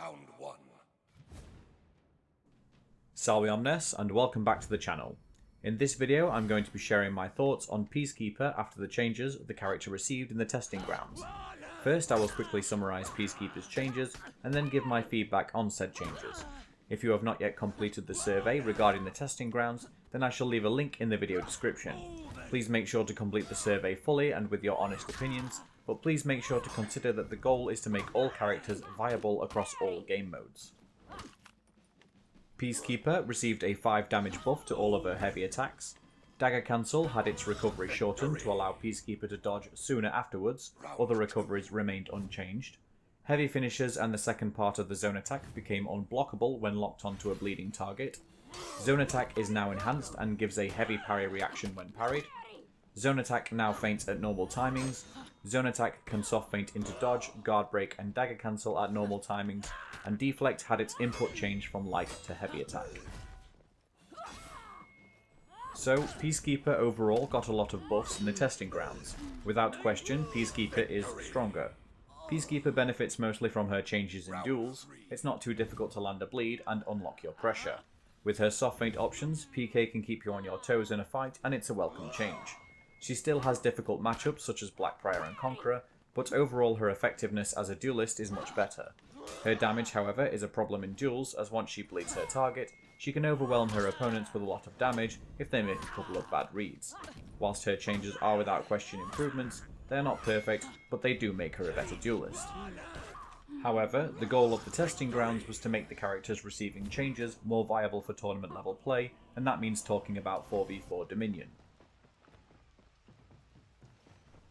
Round one. Salve Omnes, and welcome back to the channel. In this video I'm going to be sharing my thoughts on Peacekeeper after the changes the character received in the testing grounds. First I will quickly summarise Peacekeeper's changes and then give my feedback on said changes. If you have not yet completed the survey regarding the testing grounds, then I shall leave a link in the video description. Please make sure to complete the survey fully and with your honest opinions, but please make sure to consider that the goal is to make all characters viable across all game modes. Peacekeeper received a 5 damage buff to all of her heavy attacks. Dagger Cancel had its recovery shortened to allow Peacekeeper to dodge sooner afterwards, other recoveries remained unchanged. Heavy finishes and the second part of the zone attack became unblockable when locked onto a bleeding target. Zone attack is now enhanced and gives a heavy parry reaction when parried. Zone attack now feints at normal timings. Zone attack can soft feint into dodge, guard break and dagger cancel at normal timings, and deflect had its input changed from light to heavy attack. So, Peacekeeper overall got a lot of buffs in the testing grounds. Without question, Peacekeeper is stronger. Peacekeeper benefits mostly from her changes in duels. It's not too difficult to land a bleed and unlock your pressure. With her soft feint options, PK can keep you on your toes in a fight and it's a welcome change. She still has difficult matchups such as Blackbriar and Conqueror, but overall her effectiveness as a duelist is much better. Her damage, however, is a problem in duels, as once she bleeds her target, she can overwhelm her opponents with a lot of damage if they make a couple of bad reads. Whilst her changes are without question improvements, they are not perfect, but they do make her a better duelist. However, the goal of the testing grounds was to make the characters receiving changes more viable for tournament level play, and that means talking about 4v4 Dominion.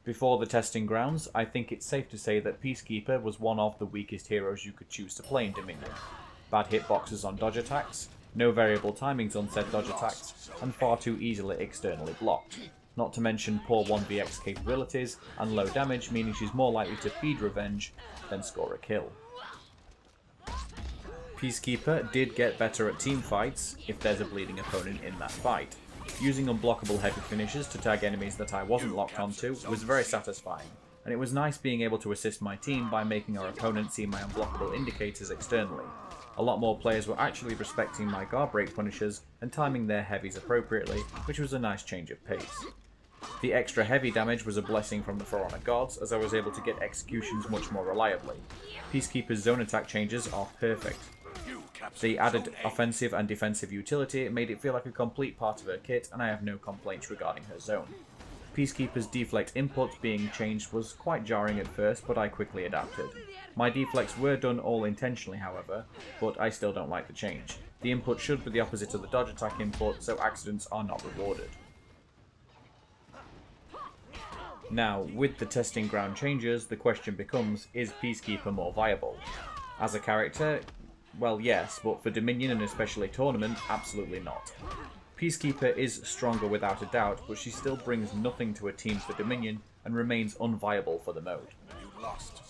Before the testing grounds, I think it's safe to say that Peacekeeper was one of the weakest heroes you could choose to play in Dominion. Bad hitboxes on dodge attacks, no variable timings on said dodge attacks, and far too easily externally blocked. Not to mention poor 1vx capabilities, and low damage, meaning she's more likely to feed revenge than score a kill. Peacekeeper did get better at team fights, if there's a bleeding opponent in that fight. Using unblockable heavy finishes to tag enemies that I wasn't locked onto was very satisfying, and it was nice being able to assist my team by making our opponent see my unblockable indicators externally. A lot more players were actually respecting my guard break punishes and timing their heavies appropriately, which was a nice change of pace. The extra heavy damage was a blessing from the For Honor gods, as I was able to get executions much more reliably. Peacekeeper's zone attack changes are perfect. The added offensive and defensive utility made it feel like a complete part of her kit, and I have no complaints regarding her zone. Peacekeeper's deflect input being changed was quite jarring at first, but I quickly adapted. My deflects were done all intentionally, however, but I still don't like the change. The input should be the opposite of the dodge attack input, so accidents are not rewarded. Now, with the testing ground changes, the question becomes, is Peacekeeper more viable? As a character, well yes, but for Dominion and especially Tournament, absolutely not. Peacekeeper is stronger without a doubt, but she still brings nothing to a team for Dominion and remains unviable for the mode.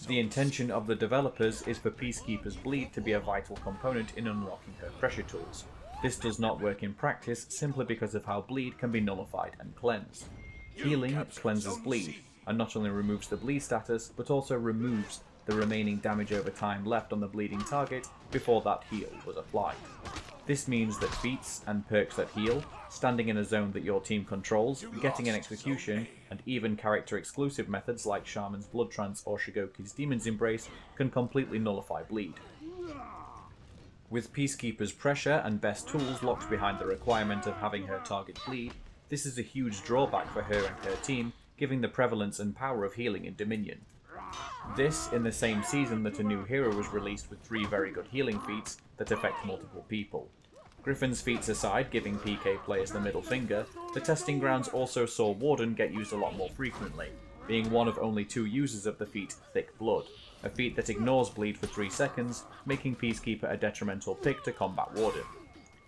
The intention of the developers is for Peacekeeper's bleed to be a vital component in unlocking her pressure tools. This does not work in practice simply because of how bleed can be nullified and cleansed. Healing cleanses bleed, and not only removes the bleed status, but also removes the remaining damage over time left on the bleeding target before that heal was applied. This means that feats and perks that heal, standing in a zone that your team controls, getting an execution, and even character exclusive methods like Shaman's Blood Trance or Shigoki's Demon's Embrace can completely nullify bleed. With Peacekeeper's pressure and best tools locked behind the requirement of having her target bleed, this is a huge drawback for her and her team, giving the prevalence and power of healing in Dominion. This in the same season that a new hero was released with 3 very good healing feats that affect multiple people. Griffin's feats aside, giving PK players the middle finger, the testing grounds also saw Warden get used a lot more frequently, being one of only 2 users of the feat Thick Blood, a feat that ignores bleed for 3 seconds, making Peacekeeper a detrimental pick to combat Warden.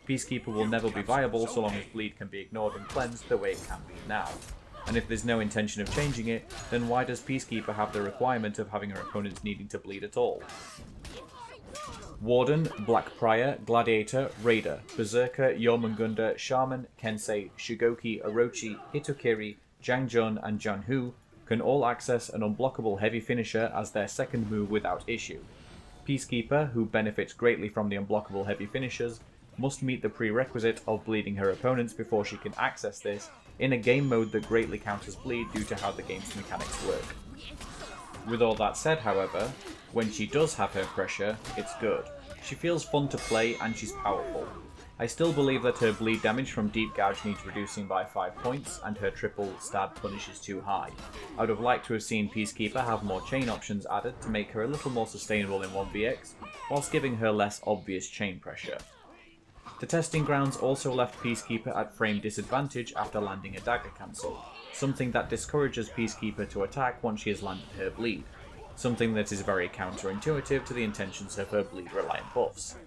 Peacekeeper will never be viable so long as bleed can be ignored and cleansed the way it can be now. And if there's no intention of changing it, then why does Peacekeeper have the requirement of having her opponents needing to bleed at all? Warden, Blackbriar, Gladiator, Raider, Berserker, Jormungandr, Shaman, Kensei, Shigoki, Orochi, Hitokiri, Jangjun, and Janhu can all access an unblockable heavy finisher as their second move without issue. Peacekeeper, who benefits greatly from the unblockable heavy finishers, must meet the prerequisite of bleeding her opponents before she can access this in a game mode that greatly counters bleed due to how the game's mechanics work. With all that said, however, when she does have her pressure, it's good. She feels fun to play and she's powerful. I still believe that her bleed damage from Deep Gouge needs reducing by 5 points, and her triple stab punish is too high. I would have liked to have seen Peacekeeper have more chain options added to make her a little more sustainable in 1vx, whilst giving her less obvious chain pressure. The testing grounds also left Peacekeeper at frame disadvantage after landing a dagger cancel, something that discourages Peacekeeper to attack once she has landed her bleed, something that is very counterintuitive to the intentions of her bleed reliant buffs.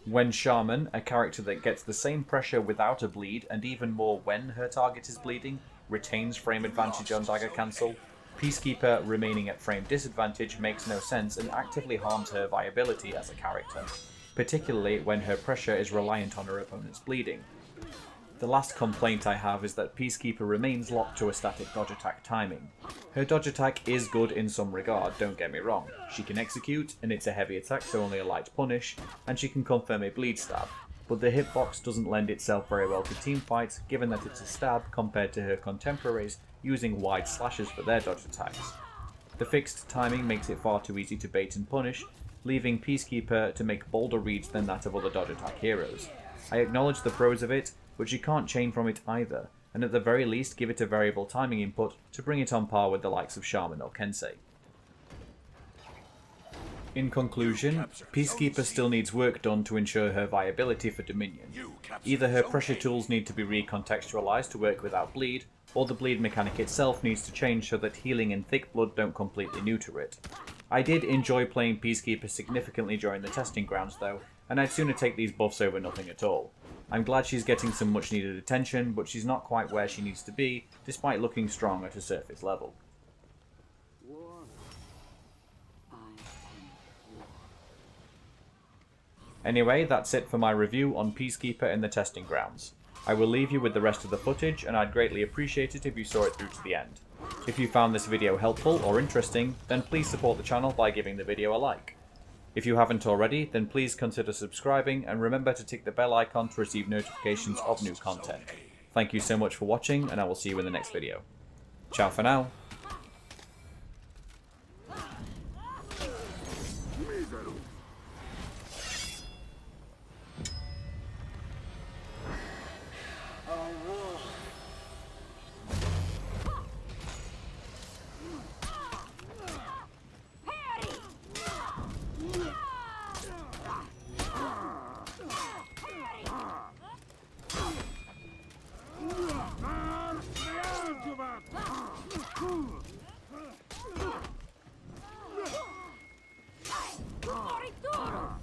When Shaman, a character that gets the same pressure without a bleed, and even more when her target is bleeding, retains frame advantage on dagger cancel, Peacekeeper remaining at frame disadvantage makes no sense and actively harms her viability as a character, particularly when her pressure is reliant on her opponent's bleeding. The last complaint I have is that Peacekeeper remains locked to a static dodge attack timing. Her dodge attack is good in some regard, don't get me wrong. She can execute, and it's a heavy attack so only a light punish, and she can confirm a bleed stab, but the hitbox doesn't lend itself very well to teamfights given that it's a stab compared to her contemporaries using wide slashes for their dodge attacks. The fixed timing makes it far too easy to bait and punish, leaving Peacekeeper to make bolder reads than that of other dodge attack heroes. I acknowledge the pros of it, but you can't chain from it either, and at the very least give it a variable timing input to bring it on par with the likes of Shaman or Kensei. In conclusion, Peacekeeper still needs work done to ensure her viability for Dominion. Either her pressure tools need to be recontextualized to work without bleed, or the bleed mechanic itself needs to change so that healing and thick blood don't completely neuter it. I did enjoy playing Peacekeeper significantly during the testing grounds though, and I'd sooner take these buffs over nothing at all. I'm glad she's getting some much needed attention, but she's not quite where she needs to be, despite looking strong at a surface level. Anyway, that's it for my review on Peacekeeper in the testing grounds. I will leave you with the rest of the footage, and I'd greatly appreciate it if you saw it through to the end. If you found this video helpful or interesting, then please support the channel by giving the video a like. If you haven't already, then please consider subscribing and remember to tick the bell icon to receive notifications of new content. Thank you so much for watching, and I will see you in the next video. Ciao for now. Morituro!